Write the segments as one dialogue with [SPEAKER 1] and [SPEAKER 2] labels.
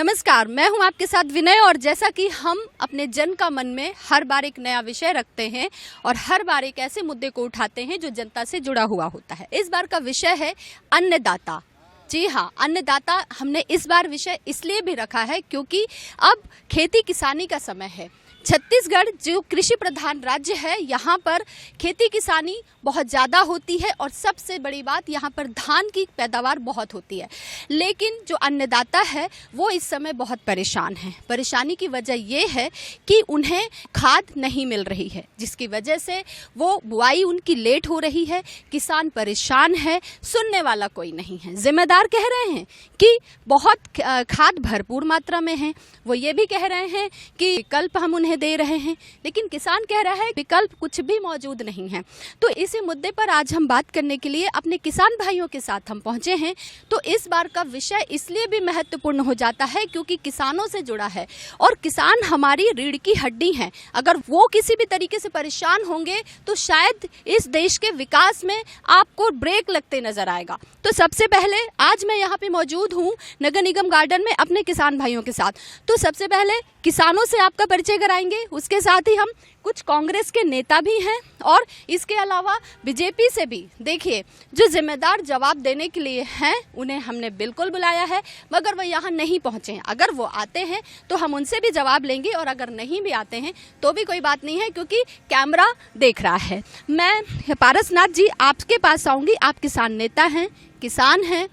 [SPEAKER 1] नमस्कार, मैं हूं आपके साथ विनय। और जैसा कि हम अपने जन का मन में हर बार एक नया विषय रखते हैं और हर बार एक ऐसे मुद्दे को उठाते हैं जो जनता से जुड़ा हुआ होता है। इस बार का विषय है अन्नदाता। जी हाँ, अन्नदाता हमने इस बार विषय इसलिए भी रखा है क्योंकि अब खेती किसानी का समय है। छत्तीसगढ़ जो कृषि प्रधान राज्य है, यहाँ पर खेती किसानी बहुत ज़्यादा होती है और सबसे बड़ी बात यहाँ पर धान की पैदावार बहुत होती है। लेकिन जो अन्नदाता है वो इस समय बहुत परेशान है। परेशानी की वजह ये है कि उन्हें खाद नहीं मिल रही है, जिसकी वजह से वो बुआई उनकी लेट हो रही है। किसान परेशान है, सुनने वाला कोई नहीं है। जिम्मेदार कह रहे हैं कि बहुत खाद भरपूर मात्रा में है, वो ये भी कह रहे हैं कि विकल्प हम उन्हें दे रहे हैं, लेकिन किसान कह रहा है विकल्प कुछ भी मौजूद नहीं है। तो इसी मुद्दे पर आज हम बात करने के लिए अपने किसान भाइयों के साथ हम पहुंचे हैं। तो इस बार का विषय इसलिए भी महत्वपूर्ण हो जाता है क्योंकि किसानों से जुड़ा है और किसान हमारी रीढ़ की हड्डी हैं। अगर वो किसी भी तरीके से परेशान होंगे तो शायद इस देश के विकास में आपको ब्रेक लगते नजर आएगा। तो सबसे पहले आज मैं यहाँ पे मौजूद हूँ नगर निगम गार्डन में अपने किसान भाइयों के साथ। तो सबसे पहले किसानों से आपका परिचय कराएंगे, उसके साथ ही हम कुछ कांग्रेस के नेता भी हैं और इसके अलावा बीजेपी से भी। देखिए, जो जिम्मेदार जवाब देने के लिए हैं उन्हें हमने बिल्कुल बुलाया है, मगर वो यहाँ नहीं पहुँचे हैं। अगर वो आते हैं तो हम उनसे भी जवाब लेंगे और अगर नहीं भी आते हैं तो भी कोई बात नहीं है क्योंकि कैमरा देख रहा है। मैं पारसनाथ जी आपके पास आऊँगी। आप किसान नेता हैं, किसान हैं।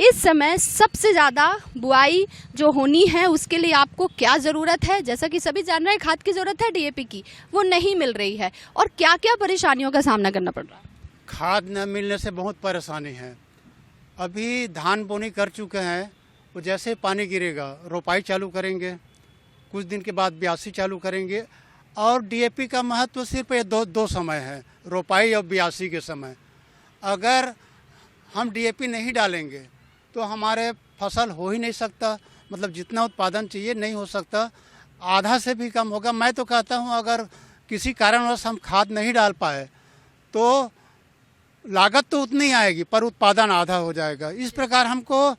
[SPEAKER 1] इस समय सबसे ज़्यादा बुआई जो होनी है उसके लिए आपको क्या ज़रूरत है? जैसा कि सभी जान रहे हैं, खाद की ज़रूरत है, डीएपी की, वो नहीं मिल रही है। और क्या क्या परेशानियों का सामना करना पड़ रहा है?
[SPEAKER 2] खाद न मिलने से बहुत परेशानी है। अभी धान बोनी कर चुके हैं, वो जैसे पानी गिरेगा रोपाई चालू करेंगे, कुछ दिन के बाद ब्यासी चालू करेंगे। और डीएपी का महत्व सिर्फ ये दो समय है, रोपाई और ब्यासी के समय। अगर हम डीएपी नहीं डालेंगे तो हमारे फसल हो ही नहीं सकता, मतलब जितना उत्पादन चाहिए नहीं हो सकता, आधा से भी कम होगा। मैं तो कहता हूँ अगर किसी कारणवश हम खाद नहीं डाल पाए तो लागत तो उतनी आएगी पर उत्पादन आधा हो जाएगा। इस प्रकार हमको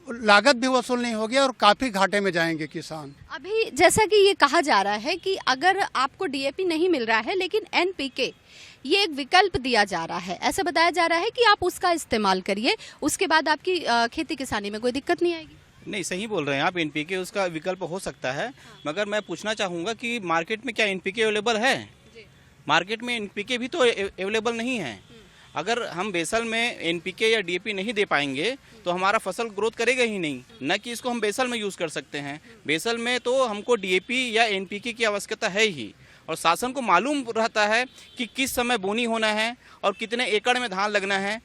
[SPEAKER 2] लागत भी वसूल नहीं होगी और काफ़ी घाटे में जाएंगे किसान।
[SPEAKER 1] अभी जैसा कि ये कहा जा रहा है कि अगर आपको डीएपी नहीं मिल रहा है लेकिन एनपीके ये एक विकल्प दिया जा रहा है, ऐसा बताया जा रहा है कि आप उसका इस्तेमाल करिए, उसके बाद आपकी खेती किसानी में कोई दिक्कत नहीं आएगी।
[SPEAKER 3] नहीं, सही बोल रहे हैं आप। एनपीके उसका विकल्प हो सकता है। मगर मैं पूछना चाहूँगा कि मार्केट में क्या एनपीके अवेलेबल है? मार्केट में एनपीके भी तो अवेलेबल नहीं है। अगर हम बेसल में एनपीके या डीएपी नहीं दे पाएंगे तो हमारा फसल ग्रोथ करेगा ही नहीं। न कि इसको हम बेसल में यूज़ कर सकते हैं। बेसल में तो हमको डीएपी या एनपीके की आवश्यकता है ही, और शासन को मालूम रहता है कि किस समय बोनी होना है और कितने एकड़ में धान लगना है।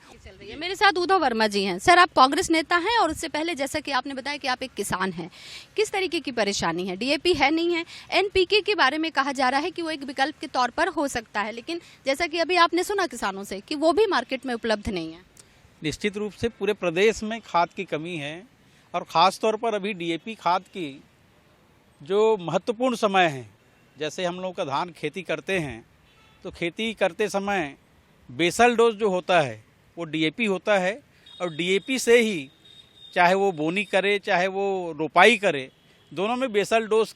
[SPEAKER 1] मेरे साथ उद्धव वर्मा जी हैं। सर, आप कांग्रेस नेता हैं और उससे पहले जैसा कि आपने बताया कि आप एक किसान हैं, किस तरीके की परेशानी है? डीएपी है नहीं है, एनपीके के बारे में कहा जा रहा है कि वो एक विकल्प के तौर पर हो सकता है, लेकिन जैसा कि अभी आपने सुना किसानों से कि वो भी मार्केट में उपलब्ध नहीं है।
[SPEAKER 4] निश्चित रूप से पूरे प्रदेश में खाद की कमी है और ख़ास तौर पर अभी डीएपी खाद की जो महत्वपूर्ण समय है, जैसे हम लोग का धान खेती करते हैं तो खेती करते समय बेसल डोज जो होता है वो डीएपी होता है, और डीएपी से ही चाहे वो बोनी करे चाहे वो रोपाई करे, दोनों में बेसल डोज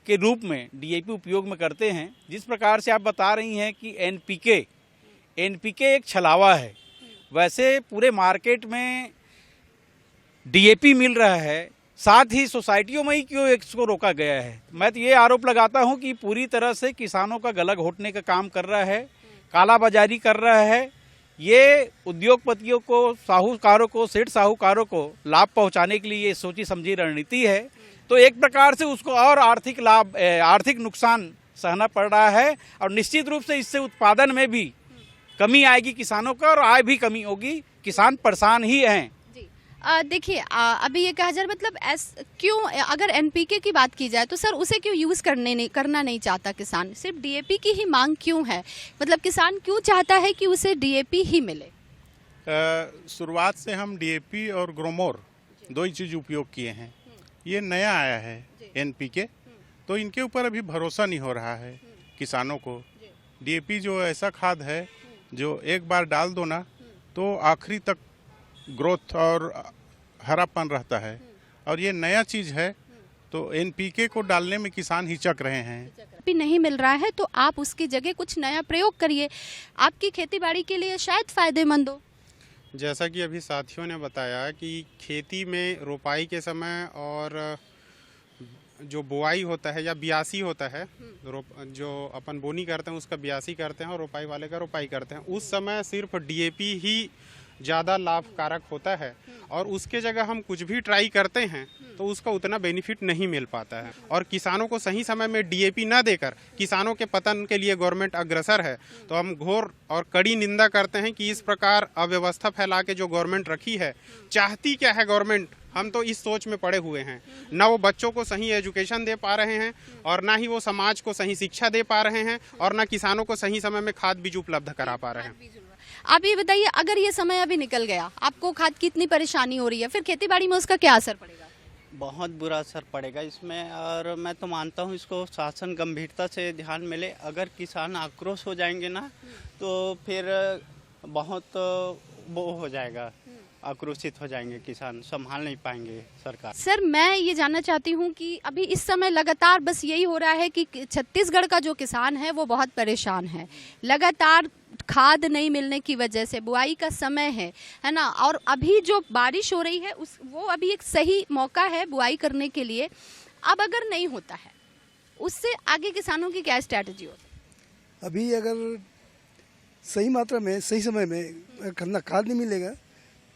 [SPEAKER 4] के रूप में डीएपी उपयोग में करते हैं। जिस प्रकार से आप बता रही हैं कि एनपीके एक छलावा है, वैसे पूरे मार्केट में डीएपी मिल रहा है, साथ ही सोसाइटियों में ही क्यों इसको रोका गया है? मैं तो ये आरोप लगाता हूं कि पूरी तरह से किसानों का गला घोटने का काम कर रहा है, कालाबाजारी कर रहा है। ये उद्योगपतियों को, साहूकारों को, सेठ साहूकारों को लाभ पहुंचाने के लिए ये सोची समझी रणनीति है। तो एक प्रकार से उसको और आर्थिक नुकसान सहना पड़ रहा है और निश्चित रूप से इससे उत्पादन में भी कमी आएगी किसानों का और आय भी कमी होगी। किसान परेशान ही हैं।
[SPEAKER 1] देखिए, अभी ये कहा जा रहा मतलब क्यों, अगर एनपीके की बात की जाए तो सर उसे क्यों यूज़ करना नहीं चाहता किसान? सिर्फ डीएपी की ही मांग क्यों है? मतलब किसान क्यों चाहता है कि उसे डीएपी ही मिले?
[SPEAKER 5] शुरुआत से हम डीएपी और ग्रोमोर दो ही चीज़ उपयोग किए हैं। ये नया आया है एनपीके, तो इनके ऊपर अभी भरोसा नहीं हो रहा है किसानों को। डीएपी जो ऐसा खाद है जो एक बार डाल दो ना तो आखिरी तक ग्रोथ और हरापन रहता है, और ये नया चीज़ है, तो एनपीके को डालने में किसान हिचक रहे हैं।
[SPEAKER 1] भी नहीं मिल रहा है तो आप उसकी जगह कुछ नया प्रयोग करिए, आपकी खेतीबाड़ी के लिए शायद फायदेमंद हो।
[SPEAKER 6] जैसा कि अभी साथियों ने बताया कि खेती में रोपाई के समय और जो बुआई होता है या बियासी होता है, जो अपन बोनी करते हैं उसका बियासी करते हैं और रोपाई वाले का रोपाई करते हैं, उस समय सिर्फ डीएपी ही ज़्यादा लाभकारक होता है और उसके जगह हम कुछ भी ट्राई करते हैं तो उसका उतना बेनिफिट नहीं मिल पाता है। और किसानों को सही समय में डीएपी न देकर किसानों के पतन के लिए गवर्नमेंट अग्रसर है, तो हम घोर और कड़ी निंदा करते हैं कि इस प्रकार अव्यवस्था फैला के जो गवर्नमेंट रखी है, चाहती क्या है गवर्नमेंट, हम तो इस सोच में पड़े हुए हैं। ना वो बच्चों को सही एजुकेशन दे पा रहे हैं और ना ही वो समाज को सही शिक्षा दे पा रहे हैं और ना किसानों को सही समय में खाद बीज उपलब्ध करा पा रहे हैं।
[SPEAKER 1] आप ये बताइए, अगर ये समय अभी निकल गया, आपको खाद की इतनी परेशानी हो रही है, फिर खेतीबाड़ी में उसका क्या असर पड़ेगा?
[SPEAKER 7] बहुत बुरा असर पड़ेगा इसमें, और मैं तो मानता हूँ इसको शासन गंभीरता से ध्यान में ले। अगर किसान आक्रोश हो जाएंगे ना तो फिर बहुत वो हो जाएगा, आक्रोशित हो जाएंगे किसान, संभाल नहीं पाएंगे सरकार।
[SPEAKER 1] सर, मैं ये जानना चाहती हूँ कि अभी इस समय लगातार बस यही हो रहा है कि छत्तीसगढ़ का जो किसान है वो बहुत परेशान है। लगातार खाद नहीं मिलने की वजह से, बुआई का समय है ना, और अभी जो बारिश हो रही है वो अभी एक सही मौका है बुआई करने के लिए। अब अगर नहीं होता है, उससे आगे किसानों की क्या स्ट्रैटेजी होगी?
[SPEAKER 8] अभी अगर सही मात्रा में सही समय में खाद नहीं मिलेगा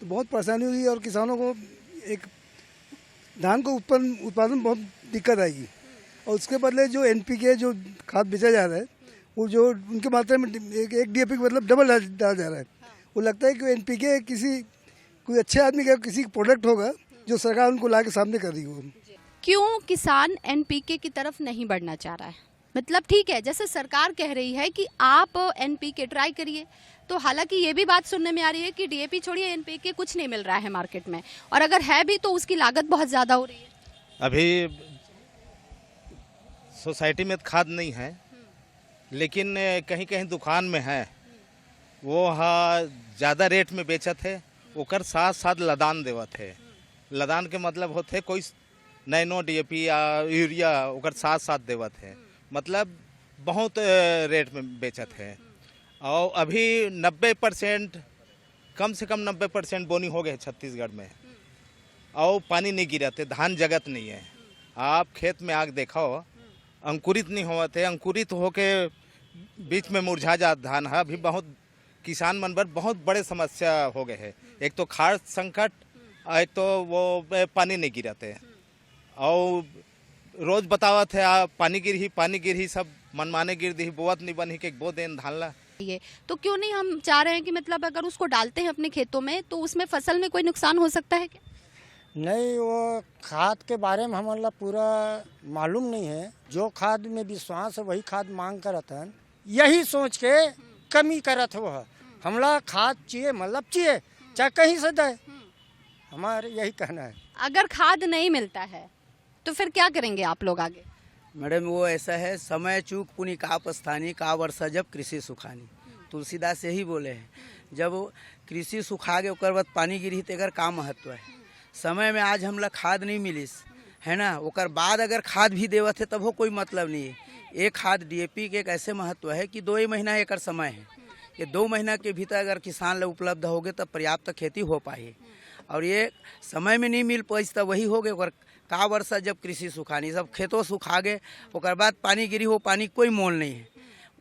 [SPEAKER 8] तो बहुत परेशानी होगी और किसानों को एक धान को उत्पादन बहुत दिक्कत आएगी। और उसके बदले जो एनपीके जो खाद बेचा जा रहा है वो जो उनके मात्रा में एक डीएपी के मतलब डबल डाला जा रहा है। वो लगता है कि एनपीके कोई अच्छे आदमी का किसी प्रोडक्ट होगा जो सरकार उनको ला के सामने कर रही हो।
[SPEAKER 1] क्यों किसान एनपीके की तरफ नहीं बढ़ना चाह रहा है? मतलब ठीक है, जैसे सरकार कह रही है कि आप एनपीके ट्राई करिए, तो हालांकि ये भी बात सुनने में आ रही है कि डीएपी छोड़िए, एनपीके कुछ नहीं मिल रहा है मार्केट में, और अगर है भी तो उसकी लागत बहुत ज़्यादा हो रही है।
[SPEAKER 9] अभी सोसाइटी में खाद नहीं है, लेकिन कहीं कहीं दुकान में है, वो ज़्यादा रेट में बेचत है, ओकर साथ साथ लदान देवत है। लदान के मतलब होते कोई नैनो डीएपी या यूरिया ओकर साथ साथ देवत है, मतलब बहुत रेट में बेचत है। और अभी 90% कम से कम 90% बोनी हो गए छत्तीसगढ़ में, और पानी नहीं गिरते, धान जगत नहीं है। आप खेत में आग देखो, अंकुरित नहीं होते, अंकुरित होके बीच में मुरझा जाता धान है। अभी बहुत किसान मन पर बहुत बड़े समस्या हो गए हैं। एक तो खाद संकट, एक तो वो पानी नहीं गिरते, और रोज बतावत है आप पानी गिर ही सब मनमाने गिर दी, बोवत नहीं बनी के बो देन धान ला।
[SPEAKER 1] ये तो क्यों नहीं हम चाह रहे हैं कि मतलब अगर उसको डालते हैं अपने खेतों में तो उसमें फसल में कोई नुकसान हो सकता है क्या?
[SPEAKER 10] नहीं, वो खाद के बारे में हमारा पूरा मालूम नहीं है। जो खाद में विश्वास है वही खाद मांग करत है, यही सोच के कमी करत हो। हमला खाद चाहिए, मतलब चाहिए, चाहे कहीं से दे, हमारे यही कहना है।
[SPEAKER 1] अगर खाद नहीं मिलता है तो फिर क्या करेंगे आप लोग आगे?
[SPEAKER 11] मैडम, वो ऐसा है, समय चूक पुनि काप स्थानी, का वर्षा जब कृषि सुखानी। तुलसीदास यही बोले हैं, जब कृषि सुखा गए ओकर बाद पानी गिरी तो एकर का महत्व है। समय में आज हमला खाद नहीं मिलिस है ना, ओकर बाद अगर खाद भी देवत है तब हो कोई मतलब नहीं है। एक खाद डीएपी के एक ऐसे महत्व है कि 2 महीना एकर समय है, ये 2 महीना के भीतर अगर किसान लोग उपलब्ध हो गए तब पर्याप्त खेती हो पाए, और ये समय में नहीं मिल पाई तब वही हो गए ओकर का वर्षा जब कृषि सुखानी, सब खेतों सुखा गए ओकर बाद पानी गिरी हो, पानी कोई मोल नहीं है।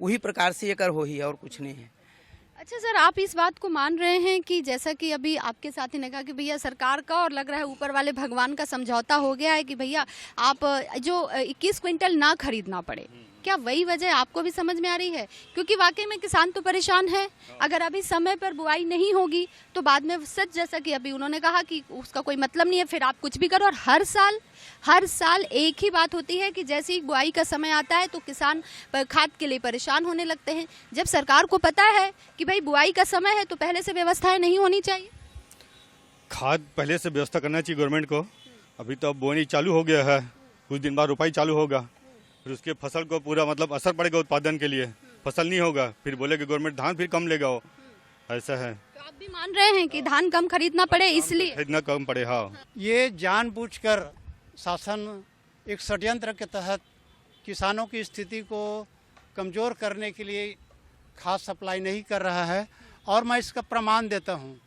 [SPEAKER 11] वही प्रकार से एकर हो ही, और कुछ नहीं है।
[SPEAKER 1] अच्छा सर, आप इस बात को मान रहे हैं कि जैसा कि अभी आपके साथी ने कहा कि भैया सरकार का और लग रहा है ऊपर वाले भगवान का समझौता हो गया है कि भैया आप जो 21 क्विंटल ना खरीदना पड़े, क्या वही वजह आपको भी समझ में आ रही है? क्योंकि वाकई में किसान तो परेशान है। अगर अभी समय पर बुआई नहीं होगी तो बाद में सच, जैसा कि अभी उन्होंने कहा कि उसका कोई मतलब नहीं है, फिर आप कुछ भी करो। और हर साल एक ही बात होती है कि जैसे ही बुआई का समय आता है तो किसान खाद के लिए परेशान होने लगते हैं। जब सरकार को पता है कि भाई बुआई का समय है तो पहले से व्यवस्थाएं नहीं होनी चाहिए।
[SPEAKER 12] खाद पहले से व्यवस्था करना चाहिए गवर्नमेंट को। अभी तो अब बोनी चालू हो गया है, कुछ दिन बाद रोपाई चालू होगा, फिर उसके फसल को पूरा मतलब असर पड़ेगा उत्पादन के लिए। फसल नहीं होगा, फिर बोले कि गवर्नमेंट धान फिर कम लेगा, ऐसा है।
[SPEAKER 1] तो आप भी मान रहे हैं कि धान कम खरीदना पड़े इसलिए?
[SPEAKER 12] खरीदना कम पड़े। हाँ,
[SPEAKER 2] ये जानबूझकर शासन एक षड्यंत्र के तहत किसानों की स्थिति को कमज़ोर करने के लिए खाद सप्लाई नहीं कर रहा है। और मैं इसका प्रमाण देता हूँ,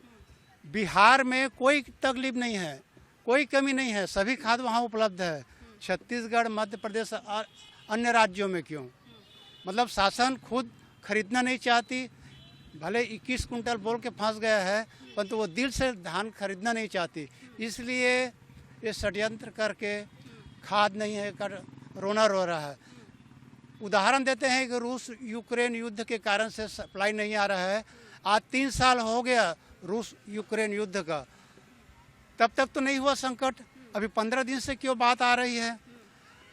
[SPEAKER 2] बिहार में कोई तकलीफ नहीं है, कोई कमी नहीं है, सभी खाद वहाँ उपलब्ध है। छत्तीसगढ़, मध्य प्रदेश और अन्य राज्यों में क्यों? मतलब शासन खुद खरीदना नहीं चाहती, भले 21 कुंटल बोल के फंस गया है, परंतु वो दिल से धान खरीदना नहीं चाहती, इसलिए ये षड्यंत्र करके खाद नहीं है कर रोना रो रहा है। उदाहरण देते हैं कि रूस यूक्रेन युद्ध के कारण से सप्लाई नहीं आ रहा है। आज 3 साल हो गया रूस यूक्रेन युद्ध का, तब तक तो नहीं हुआ संकट, अभी 15 दिन से क्यों बात आ रही है?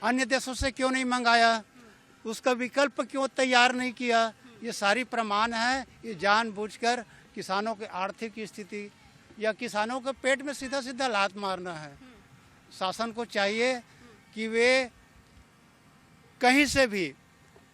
[SPEAKER 2] अन्य देशों से क्यों नहीं मंगाया? उसका विकल्प क्यों तैयार नहीं किया? ये सारी प्रमाण है। ये जानबूझकर किसानों की आर्थिक स्थिति या किसानों के पेट में सीधा सीधा लात मारना है। शासन को चाहिए कि वे कहीं से भी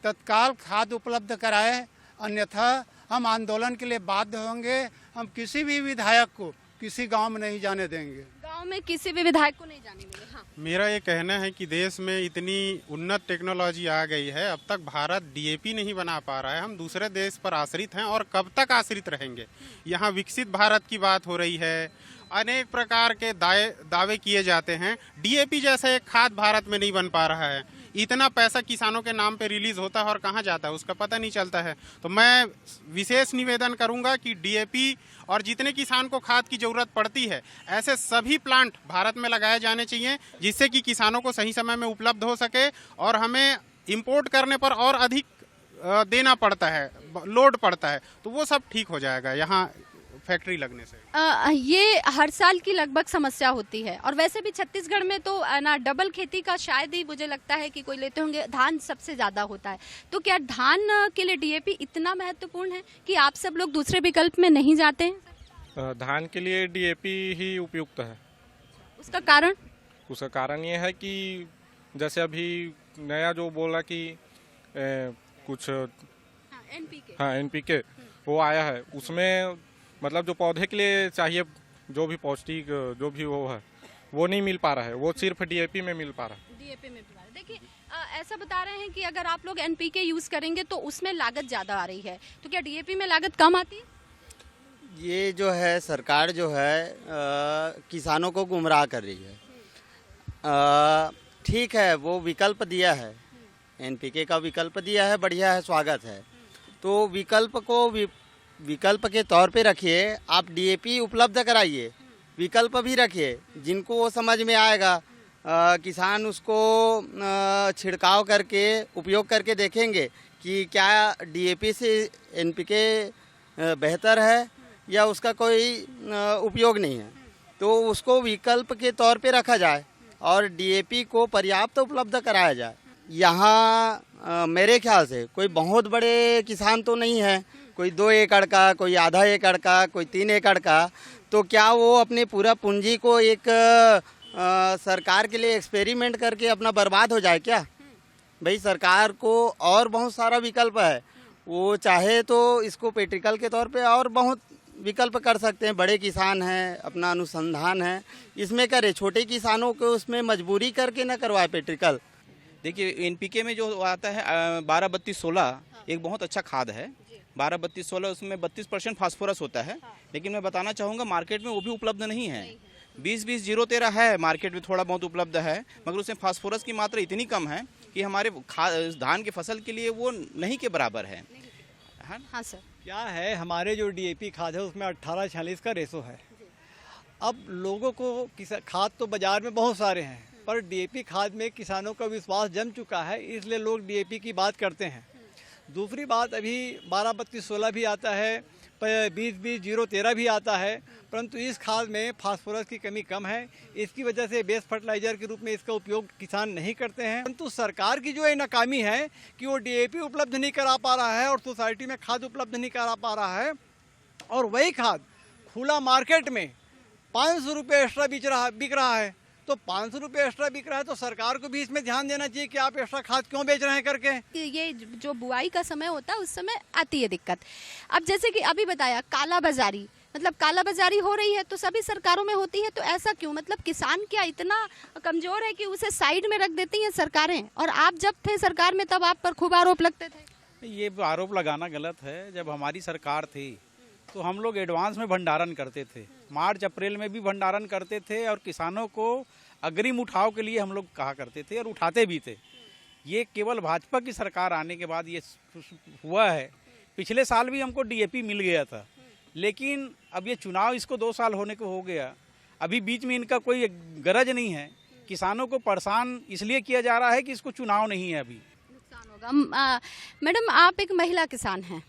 [SPEAKER 2] तत्काल खाद उपलब्ध कराए, अन्यथा हम आंदोलन के लिए बाध्य होंगे। हम किसी भी विधायक को किसी गांव में नहीं जाने देंगे।
[SPEAKER 1] गांव में किसी भी विधायक को नहीं जाने देंगे। हाँ।
[SPEAKER 6] मेरा ये कहना है कि देश में इतनी उन्नत टेक्नोलॉजी आ गई है, अब तक भारत डीएपी नहीं बना पा रहा है। हम दूसरे देश पर आश्रित हैं और कब तक आश्रित रहेंगे? यहाँ विकसित भारत की बात हो रही है, अनेक प्रकार के दावे किए जाते हैं। डीएपी जैसा एक खाद भारत में नहीं बन पा रहा है। इतना पैसा किसानों के नाम पे रिलीज होता है और कहाँ जाता है उसका पता नहीं चलता है। तो मैं विशेष निवेदन करूंगा कि डीएपी और जितने किसान को खाद की जरूरत पड़ती है, ऐसे सभी प्लांट भारत में लगाए जाने चाहिए, जिससे कि किसानों को सही समय में उपलब्ध हो सके। और हमें इंपोर्ट करने पर और अधिक देना पड़ता है, लोड पड़ता है, तो वो सब ठीक हो जाएगा यहाँ फैक्ट्री लगने से।
[SPEAKER 1] ये हर साल की लगभग समस्या होती है। और वैसे भी छत्तीसगढ़ में तो ना डबल खेती का शायद ही मुझे लगता है कि कोई लेते होंगे, धान सबसे ज़्यादा होता है। तो क्या धान के लिए डीएपी इतना महत्वपूर्ण है कि आप सब लोग दूसरे विकल्प में नहीं जाते हैं?
[SPEAKER 13] धान के लिए डीएपी ही उपयुक्त है।
[SPEAKER 1] उसका कारण?
[SPEAKER 13] उसका कारण ये है कि जैसे अभी नया जो बोला कि कुछ एनपीके वो आया है, उसमें मतलब जो पौधे के लिए चाहिए जो भी पौष्टिक जो भी वो है वो नहीं मिल पा रहा है, वो सिर्फ डीएपी में मिल पा रहा है।
[SPEAKER 1] डीएपी में मिल पा रहा है। देखिए ऐसा बता रहे हैं कि अगर आप लोग एनपीके यूज करेंगे तो उसमें लागत ज्यादा आ रही है, तो क्या डीएपी में लागत कम आती है?
[SPEAKER 7] ये जो है सरकार जो है किसानों को गुमराह कर रही है। ठीक है, वो विकल्प दिया है, एनपीके का विकल्प दिया है, बढ़िया है, स्वागत है। तो विकल्प को विकल्प के तौर पे रखिए, आप डीएपी उपलब्ध कराइए, विकल्प भी रखिए, जिनको वो समझ में आएगा किसान उसको छिड़काव करके उपयोग करके देखेंगे कि क्या डीएपी से एनपीके बेहतर है या उसका कोई उपयोग नहीं है, तो उसको विकल्प के तौर पे रखा जाए और डीएपी को पर्याप्त उपलब्ध कराया जाए। यहाँ मेरे ख्याल से कोई बहुत बड़े किसान तो नहीं है, कोई 2 एकड़ का, कोई आधा एकड़ का, कोई 3 एकड़ का, तो क्या वो अपने पूरा पूंजी को एक सरकार के लिए एक्सपेरिमेंट करके अपना बर्बाद हो जाए क्या? भाई सरकार को और बहुत सारा विकल्प है, वो चाहे तो इसको पेट्रिकल के तौर पे और बहुत विकल्प कर सकते हैं। बड़े किसान हैं, अपना अनुसंधान है, इसमें करे। छोटे किसानों को उसमें मजबूरी करके न करवाए पेट्रिकल।
[SPEAKER 3] देखिए एनपीके में जो आता है 12-32-16 एक बहुत अच्छा खाद है। 12-32-16 उसमें 32% फास्फोरस होता है, लेकिन मैं बताना चाहूँगा मार्केट में वो भी उपलब्ध नहीं है। 20-20-013 है मार्केट में, थोड़ा बहुत उपलब्ध है, मगर उसमें फास्फोरस की मात्रा इतनी कम है कि हमारे धान की फसल के लिए वो नहीं के बराबर है।
[SPEAKER 1] हाँ सर,
[SPEAKER 14] क्या है, हमारे जो डीएपी खाद है उसमें 18-46 का रेशो है। अब लोगों को खाद तो बाजार में बहुत सारे हैं, पर डीएपी खाद में किसानों का विश्वास जम चुका है, इसलिए लोग डीएपी की बात करते हैं। दूसरी बात, अभी 12-32-16 भी आता है, 20-20-013 भी आता है, परंतु इस खाद में फास्फोरस की कमी कम है। इसकी वजह से बेस फर्टिलाइजर के रूप में इसका उपयोग किसान नहीं करते हैं। परंतु सरकार की जो ये नाकामी है कि वो डीएपी उपलब्ध नहीं करा पा रहा है और सोसाइटी में खाद उपलब्ध नहीं करा पा रहा है, और वही खाद खुला मार्केट में 500 रुपये एक्स्ट्रा बिक रहा है। तो 500 रुपये एक्स्ट्रा बिक रहा है, तो सरकार को भी इसमें ध्यान देना चाहिए कि आप एक्स्ट्रा खाद क्यों बेच रहे हैं करके।
[SPEAKER 1] ये जो बुआई का समय होता है उस समय आती है दिक्कत। अब जैसे कि अभी बताया काला बाजारी, मतलब काला बाजारी हो रही है तो सभी सरकारों में होती है, तो ऐसा क्यों? मतलब किसान क्या इतना कमजोर है कि उसे साइड में रख देती हैं सरकारें? और आप जब थे सरकार में तब आप पर खूब आरोप लगते थे।
[SPEAKER 4] ये आरोप लगाना गलत है। जब हमारी सरकार थी तो हम लोग एडवांस में भंडारण करते थे, मार्च अप्रैल में भी भंडारण करते थे और किसानों को अग्रिम उठाव के लिए हम लोग कहा करते थे और उठाते भी थे। ये केवल भाजपा की सरकार आने के बाद ये हुआ है। पिछले साल भी हमको डीएपी मिल गया था, लेकिन अब ये चुनाव इसको 2 साल होने को हो गया, अभी बीच में इनका कोई गरज नहीं है। किसानों को परेशान इसलिए किया जा रहा है कि इसको चुनाव नहीं है, अभी
[SPEAKER 1] नुकसान होगा। मैडम, आप एक महिला किसान हैं,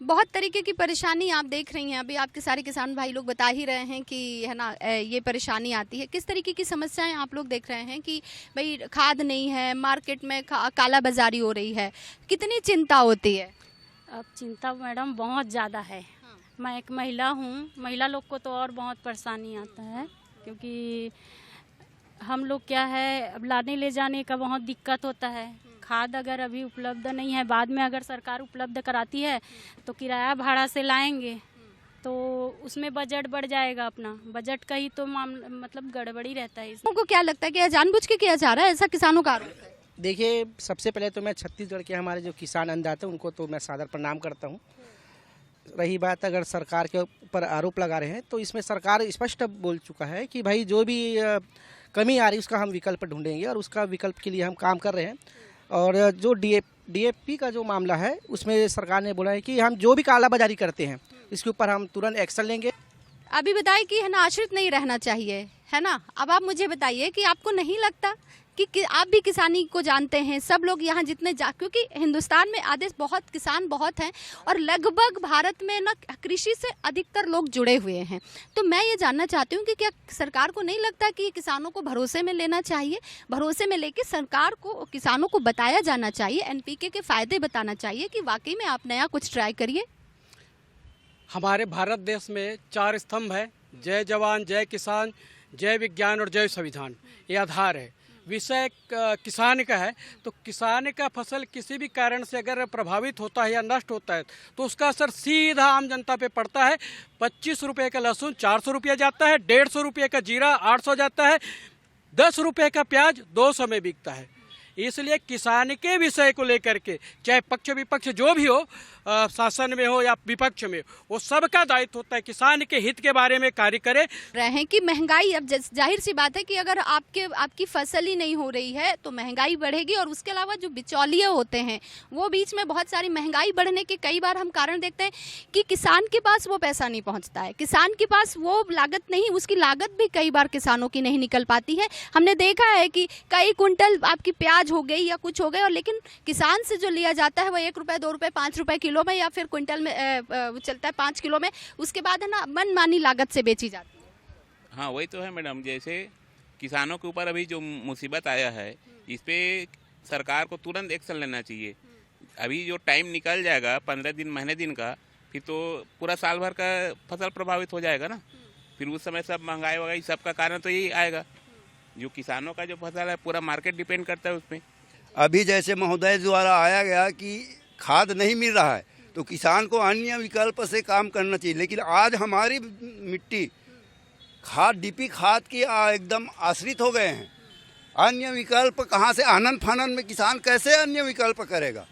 [SPEAKER 1] बहुत तरीके की परेशानी आप देख रही हैं। अभी आपके सारे किसान भाई लोग बता ही रहे हैं कि है ना ये परेशानी आती है। किस तरीके की समस्याएं आप लोग देख रहे हैं कि भाई खाद नहीं है, मार्केट में काला बाजारी हो रही है, कितनी चिंता होती है?
[SPEAKER 15] अब चिंता मैडम बहुत ज़्यादा है। मैं एक महिला हूँ, महिला लोग को तो और बहुत परेशानी आता है, क्योंकि हम लोग क्या है अब लाने ले जाने का बहुत दिक्कत होता है। खाद अगर अभी उपलब्ध नहीं है, बाद में अगर सरकार उपलब्ध कराती है तो किराया भाड़ा से लाएंगे तो उसमें बजट बढ़ जाएगा। अपना बजट का ही तो मतलब गड़बड़ी रहता है।
[SPEAKER 1] को क्या लगता है कि जानबूझ के किया जा रहा है, ऐसा किसानों का आरोप है?
[SPEAKER 16] देखिए, सबसे पहले तो मैं छत्तीसगढ़ के हमारे जो किसान अन्नदाता हैं उनको तो मैं सादर प्रणाम करता हूँ। रही बात अगर सरकार के ऊपर आरोप लगा रहे हैं तो इसमें सरकार स्पष्ट बोल चुका है कि भाई जो भी कमी आ रही है उसका हम विकल्प ढूंढेंगे और उसका विकल्प के लिए हम काम कर रहे हैं। और जो डीएपी का जो मामला है उसमें सरकार ने बोला है कि हम जो भी कालाबाजारी करते हैं इसके ऊपर हम तुरंत एक्शन लेंगे।
[SPEAKER 1] अभी बताइए कि है ना आश्रित नहीं रहना चाहिए, है ना। अब आप मुझे बताइए कि आपको नहीं लगता कि आप भी किसानी को जानते हैं, सब लोग यहाँ जितने क्योंकि हिंदुस्तान में आधे बहुत किसान बहुत हैं और लगभग भारत में ना कृषि से अधिकतर लोग जुड़े हुए हैं। तो मैं ये जानना चाहती हूँ कि क्या सरकार को नहीं लगता कि किसानों को भरोसे में लेना चाहिए? भरोसे में लेके सरकार को किसानों को बताया जाना चाहिए, एनपीके के फायदे बताना चाहिए कि वाकई में आप नया कुछ ट्राई करिए।
[SPEAKER 17] हमारे भारत देश में 4 स्तंभ है, जय जवान, जय किसान, जय विज्ञान और जय संविधान। ये आधार है। विषय किसान का है तो किसान का फसल किसी भी कारण से अगर प्रभावित होता है या नष्ट होता है तो उसका असर सीधा आम जनता पे पड़ता है। 25 रुपये का लहसुन 400 रुपया जाता है, 150 रुपये का जीरा 800 जाता है, 10 रुपये का प्याज 200 में बिकता है। इसलिए किसान के विषय को लेकर के चाहे पक्ष विपक्ष जो भी हो, शासन में हो या विपक्ष में, वो सबका दायित्व होता है किसान के हित के बारे में कार्य करे।
[SPEAKER 1] रहे हैं कि महंगाई, अब जाहिर सी बात है कि अगर आपकी फसल ही नहीं हो रही है तो महंगाई बढ़ेगी। और उसके अलावा जो बिचौलिए होते हैं वो बीच में बहुत सारी महंगाई बढ़ने के कई बार हम कारण देखते हैं कि किसान के पास वो पैसा नहीं पहुंचता है, किसान के पास वो लागत नहीं, उसकी लागत भी कई बार किसानों की नहीं निकल पाती है। हमने देखा है कि कई कुंटल आपकी प्याज हो गई या कुछ हो गए और लेकिन किसान से जो लिया जाता है वो 1 रुपये 2 रुपये 5 रुपये किलो में या फिर क्विंटल में चलता है 5 किलो में, उसके बाद है ना मनमानी लागत से बेची जाती है।
[SPEAKER 18] हाँ, वही तो है मैडम। जैसे किसानों के ऊपर अभी जो मुसीबत आया है इस पे सरकार को तुरंत एक्शन लेना चाहिए। अभी जो टाइम निकल जाएगा 15 दिन महीने दिन का, फिर तो पूरा साल भर का फसल प्रभावित हो जाएगा ना। फिर उस समय सब महंगाई वगाई सबका कारण तो यही आएगा। जो किसानों का जो फसल है पूरा मार्केट डिपेंड करता है उसमें।
[SPEAKER 19] अभी जैसे महोदय द्वारा आया गया कि खाद नहीं मिल रहा है तो किसान को अन्य विकल्प से काम करना चाहिए, लेकिन आज हमारी मिट्टी खाद डीपी खाद की एकदम आश्रित हो गए हैं। अन्य विकल्प कहाँ से? आनन फानन में किसान कैसे अन्य विकल्प करेगा?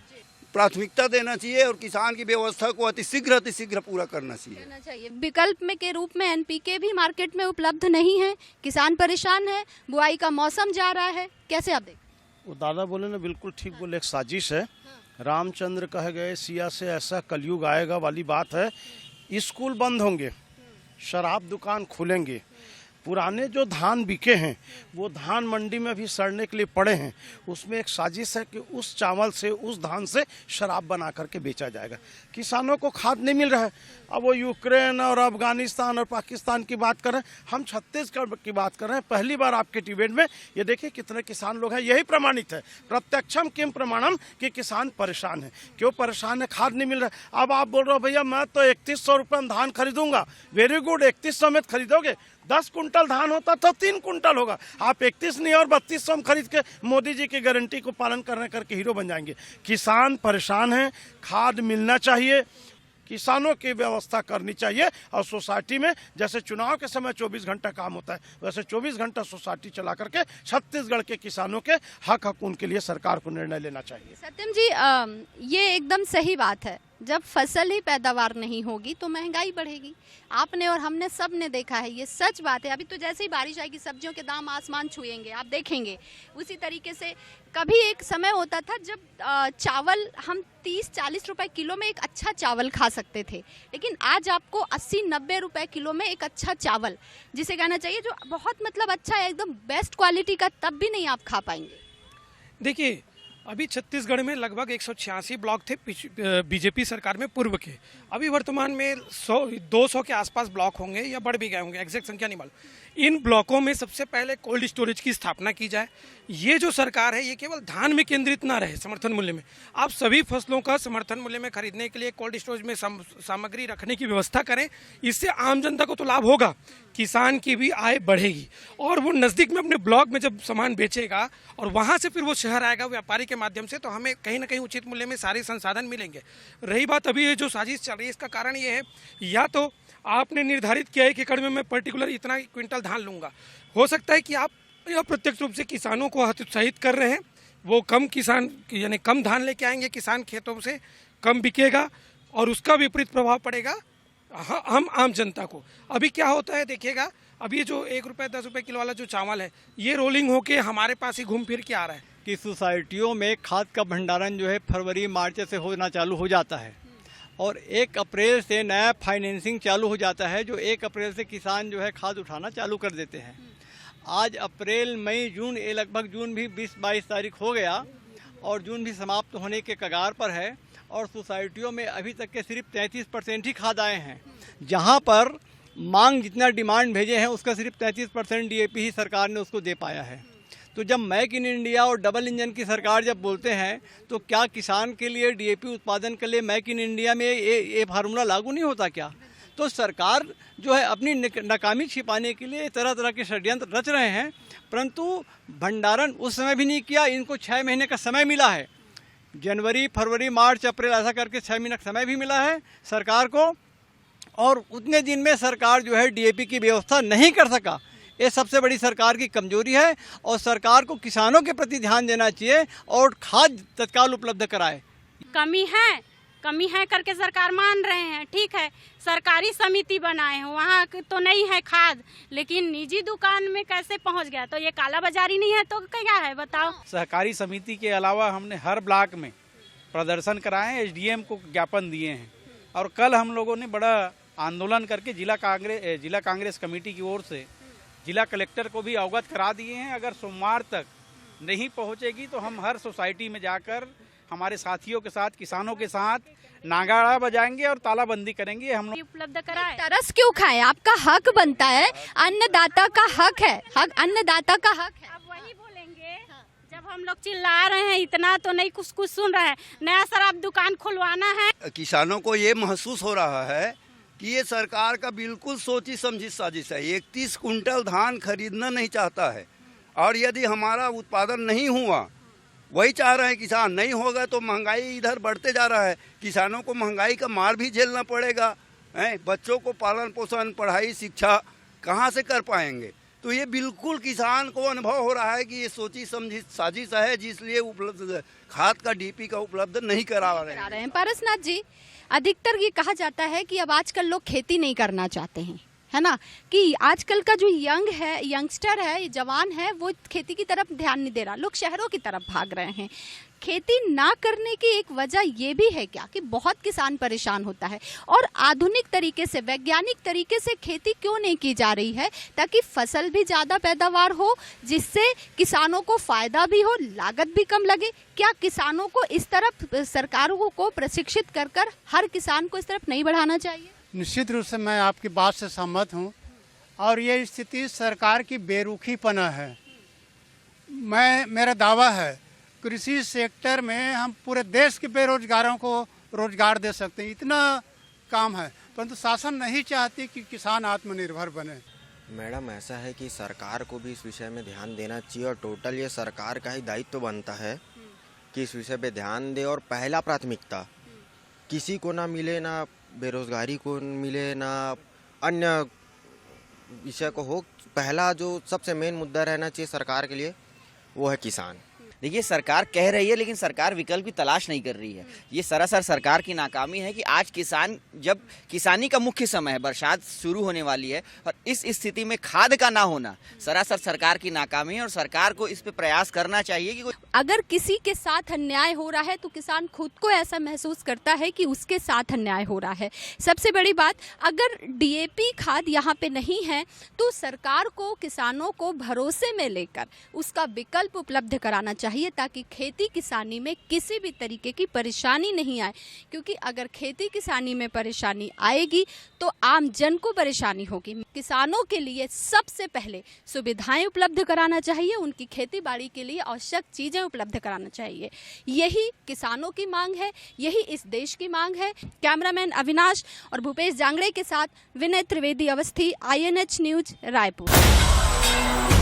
[SPEAKER 19] प्राथमिकता देना चाहिए और किसान की व्यवस्था को अतिशीघ्र पूरा करना चाहिए।
[SPEAKER 1] विकल्प में के रूप में एनपीके भी मार्केट में उपलब्ध नहीं है, किसान परेशान है, बुआई का मौसम जा रहा है, कैसे आप देखते?
[SPEAKER 20] वो दादा बोले ना, बिल्कुल ठीक बोले। एक साजिश है, रामचंद्र कह गए सिया से ऐसा कलयुग आएगा वाली बात है। स्कूल बंद होंगे, शराब दुकान खुलेंगे, पुराने जो धान बिके हैं वो धान मंडी में भी सड़ने के लिए पड़े हैं। उसमें एक साजिश है कि उस चावल से, उस धान से शराब बना करके बेचा जाएगा। किसानों को खाद नहीं मिल रहा है। अब वो यूक्रेन और अफगानिस्तान और पाकिस्तान की बात करें, हम छत्तीसगढ़ की बात कर रहे हैं। पहली बार आपके डिबेट में ये देखिए कितने किसान लोग हैं। यही प्रमाणित है, प्रत्यक्षम किम प्रमाणम, कि किसान परेशान है। क्यों परेशान है? खाद नहीं मिल रहा है। अब आप बोल रहे हो भैया मैं तो 3100 रुपये में धान खरीदूंगा। वेरी गुड, 3100 में खरीदोगे, 10 कुंटल कुंटल धान होता तो 3 कुंटल होगा। आप 31 नहीं और 3200 में खरीद के मोदी जी की गारंटी को पालन करके हीरो बन जाएंगे। किसान परेशान हैं, खाद मिलना चाहिए, किसानों की व्यवस्था करनी चाहिए। और सोसाइटी में जैसे चुनाव के समय 24 घंटा काम होता है, वैसे 24 घंटा सोसाइटी चला करके छत्तीसगढ़ के किसानों के हक हकून के लिए सरकार को निर्णय लेना चाहिए।
[SPEAKER 1] सत्यम जी, ये एकदम सही बात है। जब फसल ही पैदावार नहीं होगी तो महंगाई बढ़ेगी। आपने और हमने सब ने देखा है, ये सच बात है। अभी तो जैसे ही बारिश आएगी सब्जियों के दाम आसमान छुएंगे, आप देखेंगे। उसी तरीके से कभी एक समय होता था जब चावल हम 30-40 रुपए किलो में एक अच्छा चावल खा सकते थे, लेकिन आज आपको 80-90 रुपए किलो में एक अच्छा चावल, जिसे कहना चाहिए जो बहुत मतलब अच्छा है, एकदम बेस्ट क्वालिटी का, तब भी नहीं आप खा पाएंगे।
[SPEAKER 17] देखिए, अभी छत्तीसगढ़ में लगभग 186 ब्लॉक थे बीजेपी सरकार में पूर्व के। अभी वर्तमान में 200 के आसपास ब्लॉक होंगे या बढ़ भी गए होंगे, एग्जैक्ट संख्या नहीं मालूम। इन ब्लॉकों में सबसे पहले कोल्ड स्टोरेज की स्थापना की जाए। ये जो सरकार है ये केवल धान में केंद्रित ना रहे, समर्थन मूल्य में आप सभी फसलों का समर्थन मूल्य में खरीदने के लिए कोल्ड स्टोरेज में सामग्री रखने की व्यवस्था करें। इससे आम जनता को तो लाभ होगा, किसान की भी आय बढ़ेगी और वो नज़दीक में अपने ब्लॉक में जब सामान बेचेगा और वहाँ से फिर वो शहर आएगा व्यापारी के माध्यम से, तो हमें कहीं ना कहीं उचित मूल्य में सारे संसाधन मिलेंगे। रही बात अभी ये जो साजिश चल रही है, इसका कारण ये है या तो आपने निर्धारित किया 1 एकड़ में मैं पर्टिकुलर इतना क्विंटल धान लूँगा, हो सकता है कि आप अप्रत्यक्ष रूप से किसानों को हतोत्साहित कर रहे हैं। वो कम किसान यानी कम धान लेके आएंगे किसान खेतों से, कम बिकेगा और उसका विपरीत प्रभाव पड़ेगा हम आम जनता को। अभी क्या होता है देखिएगा, अभी जो 1 रुपये 10 रुपये किलो वाला जो चावल है ये रोलिंग होके हमारे पास ही घूम फिर के आ रहा है।
[SPEAKER 14] कि सोसाइटियों में खाद का भंडारण जो है फरवरी मार्च से होना चालू हो जाता है और 1 अप्रैल से नया फाइनेंसिंग चालू हो जाता है, जो 1 अप्रैल से किसान जो है खाद उठाना चालू कर देते हैं। आज अप्रैल मई जून, ये लगभग जून भी 20-22 तारीख हो गया और जून भी समाप्त होने के कगार पर है और सोसाइटियों में अभी तक के सिर्फ 33% ही खाद आए हैं। जहां पर मांग जितना डिमांड भेजे हैं उसका सिर्फ 33% डीएपी ही सरकार ने उसको दे पाया है। तो जब मेक इन इंडिया और डबल इंजन की सरकार जब बोलते हैं तो क्या किसान के लिए डीएपी उत्पादन के लिए मेक इन इंडिया में ये फार्मूला लागू नहीं होता क्या? तो सरकार जो है अपनी नाकामी छिपाने के लिए तरह तरह के षड्यंत्र रच रहे हैं, परंतु भंडारण उस समय भी नहीं किया। इनको 6 महीने का समय मिला है, जनवरी फरवरी मार्च अप्रैल ऐसा करके 6 महीने का समय भी मिला है सरकार को, और उतने दिन में सरकार जो है डीएपी की व्यवस्था नहीं कर सका। ये सबसे बड़ी सरकार की कमजोरी है और सरकार को किसानों के प्रति ध्यान देना चाहिए और खाद तत्काल उपलब्ध कराए।
[SPEAKER 15] कमी है करके सरकार मान रहे हैं, ठीक है, सरकारी समिति बनाए हैं, वहाँ तो नहीं है खाद, लेकिन निजी दुकान में कैसे पहुँच गया? तो ये काला बाजारी नहीं है तो क्या है बताओ?
[SPEAKER 4] सहकारी समिति के अलावा हमने हर ब्लॉक में प्रदर्शन कराए, एसडीएम को ज्ञापन दिए हैं और कल हम लोगों ने बड़ा आंदोलन करके जिला कांग्रेस कमेटी की ओर से जिला कलेक्टर को भी अवगत करा दिए हैं। अगर सोमवार तक नहीं पहुंचेगी तो हम हर सोसाइटी में जाकर हमारे साथियों के साथ, किसानों के साथ नागाड़ा बजाएंगे और तालाबंदी करेंगे। हम लोग
[SPEAKER 15] उपलब्ध कराए।
[SPEAKER 1] तरस क्यों खाएं? आपका हक बनता है, अन्नदाता का हक है, अन्नदाता का हक है।
[SPEAKER 15] अब वही बोलेंगे जब हम लोग चिल्ला रहे हैं इतना तो नहीं कुछ सुन रहे हैं। नया शराब दुकान खुलवाना है।
[SPEAKER 19] किसानों को ये महसूस हो रहा है कि ये सरकार का बिल्कुल सोची समझी साजिश है। 31 कुंटल धान खरीदना नहीं चाहता है और यदि हमारा उत्पादन नहीं हुआ, वही चाह रहे हैं किसान, नहीं होगा तो महंगाई इधर बढ़ते जा रहा है। किसानों को महंगाई का मार भी झेलना पड़ेगा, बच्चों को पालन पोषण पढ़ाई शिक्षा कहाँ से कर पाएंगे? तो ये बिल्कुल किसान को अनुभव हो रहा है कि ये सोची समझी साजिश है, जिसलिए उपलब्ध खाद का डीपी का उपलब्ध नहीं करा रहे हैं।
[SPEAKER 1] पारसनाथ जी, अधिकतर ये कहा जाता है कि अब आजकल लोग खेती नहीं करना चाहते हैं, है ना, कि आजकल का जो यंगस्टर है, जवान है, वो खेती की तरफ ध्यान नहीं दे रहा, लोग शहरों की तरफ भाग रहे हैं। खेती ना करने की एक वजह ये भी है क्या कि बहुत किसान परेशान होता है, और आधुनिक तरीके से, वैज्ञानिक तरीके से खेती क्यों नहीं की जा रही है ताकि फसल भी ज़्यादा पैदावार हो, जिससे किसानों को फायदा भी हो, लागत भी कम लगे? क्या किसानों को इस तरफ सरकारों को प्रशिक्षित कर कर हर किसान को इस तरफ नहीं बढ़ाना चाहिए?
[SPEAKER 2] निश्चित रूप से मैं आपकी बात से सहमत हूँ और ये स्थिति सरकार की बेरुखीपना है। मेरा दावा है कृषि सेक्टर में हम पूरे देश के बेरोजगारों को रोजगार दे सकते हैं, इतना काम है, परंतु शासन नहीं चाहती कि किसान आत्मनिर्भर बने।
[SPEAKER 21] मैडम ऐसा है कि सरकार को भी इस विषय में ध्यान देना चाहिए और टोटल ये सरकार का ही दायित्व बनता है कि इस विषय पे ध्यान दे। और पहला प्राथमिकता किसी को ना मिले, ना बेरोजगारी को मिले, ना अन्य विषय को हो। पहला जो सबसे मेन मुद्दा रहना चाहिए सरकार के लिए वो है किसान।
[SPEAKER 22] देखिए, सरकार कह रही है लेकिन सरकार विकल्प की तलाश नहीं कर रही है। ये सरासर सरकार की नाकामी है कि आज किसान, जब किसानी का मुख्य समय है, बरसात शुरू होने वाली है और इस स्थिति में खाद का ना होना सरासर सरकार की नाकामी है और सरकार को इस पे प्रयास करना चाहिए कि
[SPEAKER 1] अगर किसी के साथ अन्याय हो रहा है तो किसान खुद को ऐसा महसूस करता है कि उसके साथ अन्याय हो रहा है। सबसे बड़ी बात, अगर डीएपी खाद यहाँ पे नहीं है तो सरकार को किसानों को भरोसे में लेकर उसका विकल्प उपलब्ध कराना चाहिए ताकि खेती किसानी में किसी भी तरीके की परेशानी नहीं आए, क्योंकि अगर खेती किसानी में परेशानी आएगी तो आम जन को परेशानी होगी। किसानों के लिए सबसे पहले सुविधाएं उपलब्ध कराना चाहिए, उनकी खेती बाड़ी के लिए आवश्यक चीजें उपलब्ध कराना चाहिए। यही किसानों की मांग है, यही इस देश की मांग है। कैमरामैन अविनाश और भूपेश जांगड़े के साथ विनय त्रिवेदी, अवस्थी, INH न्यूज, रायपुर।